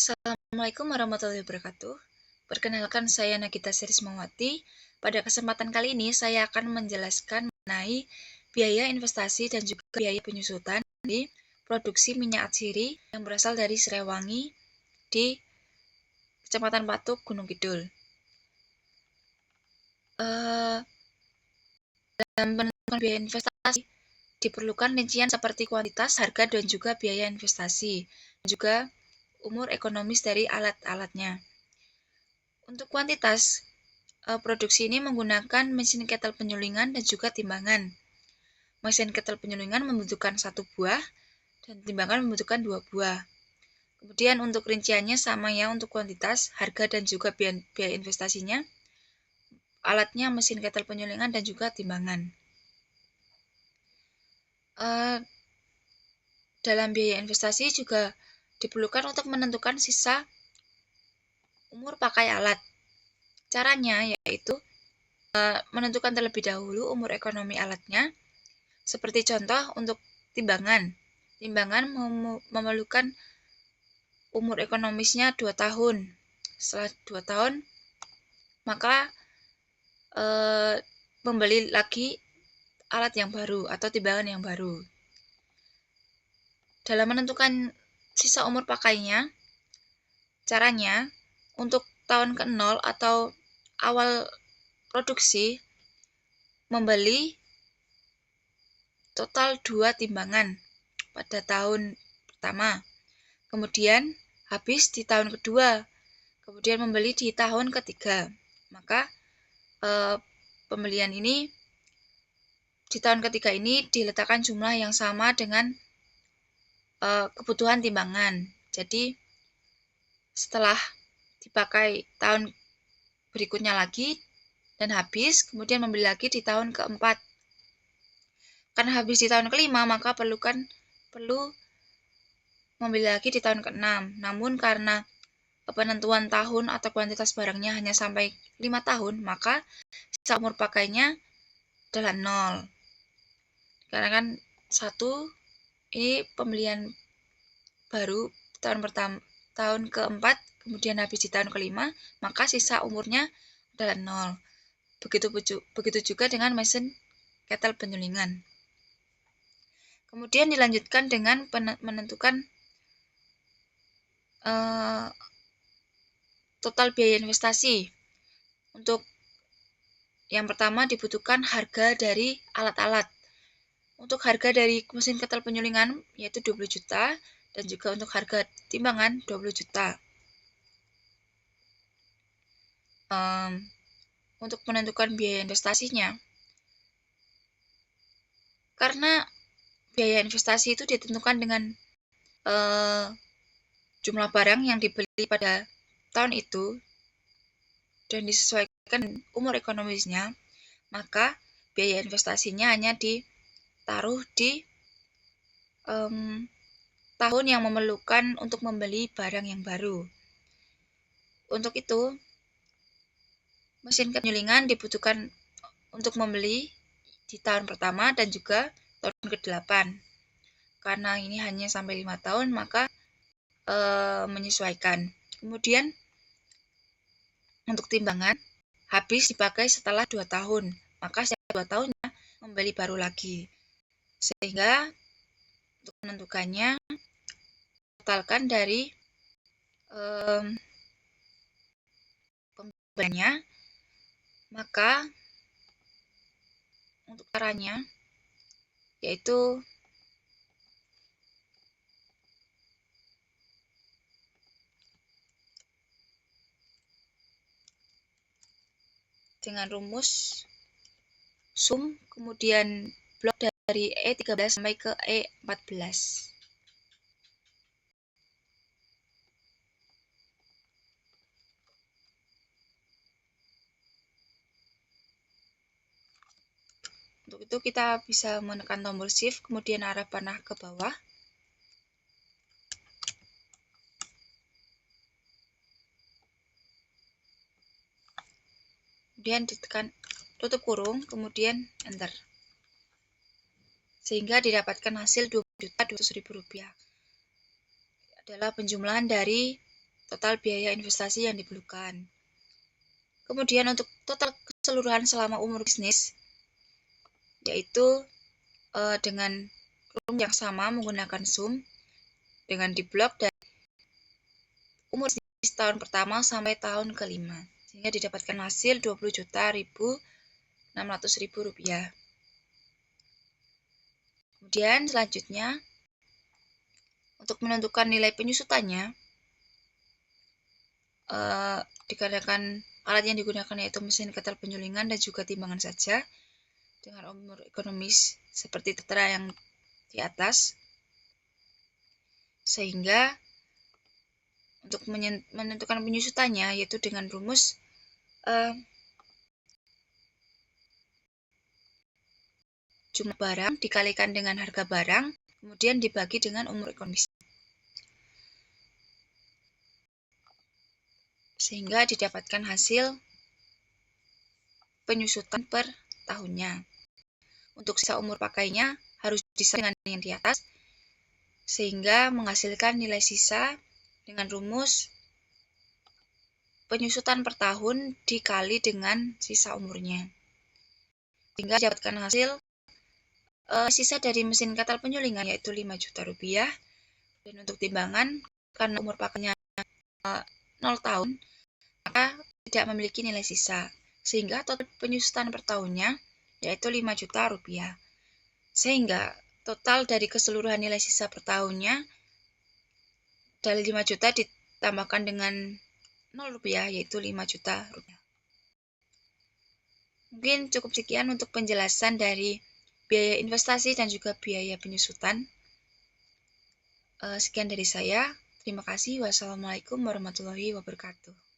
Assalamualaikum warahmatullahi wabarakatuh. Perkenalkan, saya Nagita Serismawati. Pada kesempatan kali ini saya akan menjelaskan mengenai biaya investasi dan juga biaya penyusutan di produksi minyak atsiri yang berasal dari Srewangi di Kecamatan Patuk, Gunung Kidul. Dalam menentukan biaya investasi diperlukan rincian seperti kuantitas, harga, dan juga biaya investasi, dan juga umur ekonomis dari alat-alatnya. Untuk kuantitas, produksi ini menggunakan mesin ketel penyulingan dan juga timbangan. Mesin ketel penyulingan membutuhkan 1 buah dan timbangan membutuhkan 2 buah. Kemudian untuk rinciannya sama ya, untuk kuantitas, harga, dan juga biaya investasinya. Alatnya mesin ketel penyulingan dan juga timbangan. Dalam biaya investasi juga diperlukan untuk menentukan sisa umur pakai alat. Caranya yaitu menentukan terlebih dahulu umur ekonomi alatnya. Seperti contoh untuk timbangan. Timbangan memerlukan umur ekonomisnya 2 tahun. Setelah 2 tahun, maka membeli lagi alat yang baru atau timbangan yang baru. Dalam menentukan sisa umur pakainya, caranya untuk tahun ke-0 atau awal produksi membeli total 2 timbangan pada tahun pertama. Kemudian habis di tahun kedua, kemudian membeli di tahun ketiga. Maka pembelian ini di tahun ketiga ini diletakkan jumlah yang sama dengan kebutuhan timbangan. Jadi setelah dipakai tahun berikutnya lagi dan habis, kemudian membeli lagi di tahun keempat. Karena habis di tahun kelima, maka perlu membeli lagi di tahun ke-6. Namun karena penentuan tahun atau kuantitas barangnya hanya sampai 5 tahun, maka sisa umur pakainya adalah 0. Karena kan 1 ini pembelian baru tahun keempat, kemudian habis di tahun kelima, maka sisa umurnya adalah 0. Begitu juga dengan mesin ketel penyulingan. Kemudian dilanjutkan dengan menentukan total biaya investasi. Untuk yang pertama dibutuhkan harga dari alat-alat. Untuk harga dari mesin ketel penyulingan yaitu 20 juta dan juga untuk harga timbangan 20 juta. Untuk menentukan biaya investasinya, karena biaya investasi itu ditentukan dengan jumlah barang yang dibeli pada tahun itu dan disesuaikan umur ekonomisnya, maka biaya investasinya hanya ditaruh di tahun yang memerlukan untuk membeli barang yang baru. Untuk itu, mesin penyulingan dibutuhkan untuk membeli di tahun pertama dan juga tahun ke-8. Karena ini hanya sampai 5 tahun, maka menyesuaikan. Kemudian untuk timbangan habis dipakai setelah 2 tahun, maka setiap 2 tahunnya membeli baru lagi. Sehingga untuk menentukannya totalkan dari pembeliannya, maka untuk caranya yaitu dengan rumus sum kemudian blok dari E13 sampai ke E14. Untuk itu kita bisa menekan tombol shift kemudian arah panah ke bawah. Kemudian ditekan tutup kurung, kemudian enter. Sehingga didapatkan hasil Rp20.200.000. Adalah penjumlahan dari total biaya investasi yang diperlukan. Kemudian untuk total keseluruhan selama umur bisnis, yaitu dengan rumus yang sama menggunakan sum dengan diblok dari umur bisnis tahun pertama sampai tahun kelima, sehingga didapatkan hasil 20.600.000 rupiah. Kemudian selanjutnya, untuk menentukan nilai penyusutannya, dikarenakan alat yang digunakan yaitu mesin ketel penyulingan dan juga timbangan saja dengan umur ekonomis seperti tertera yang di atas, sehingga untuk menentukan penyusutannya yaitu dengan rumus jumlah barang dikalikan dengan harga barang, kemudian dibagi dengan umur ekonomis, sehingga didapatkan hasil penyusutan per tahunnya. Untuk sisa umur pakainya harus disama dengan yang di atas, sehingga menghasilkan nilai sisa dengan rumus penyusutan per tahun dikali dengan sisa umurnya, sehingga didapatkan hasil sisa dari mesin ketel penyulingan yaitu 5 juta rupiah. Dan untuk timbangan, karena umur pakainya 0 tahun, maka tidak memiliki nilai sisa, sehingga total penyusutan per tahunnya yaitu 5 juta rupiah. Sehingga total dari keseluruhan nilai sisa per tahunnya dari 5 juta ditambahkan dengan 0 rupiah yaitu 5 juta rupiah. Mungkin cukup sekian untuk penjelasan dari biaya investasi dan juga biaya penyusutan. Sekian dari saya. Terima kasih. Wassalamualaikum warahmatullahi wabarakatuh.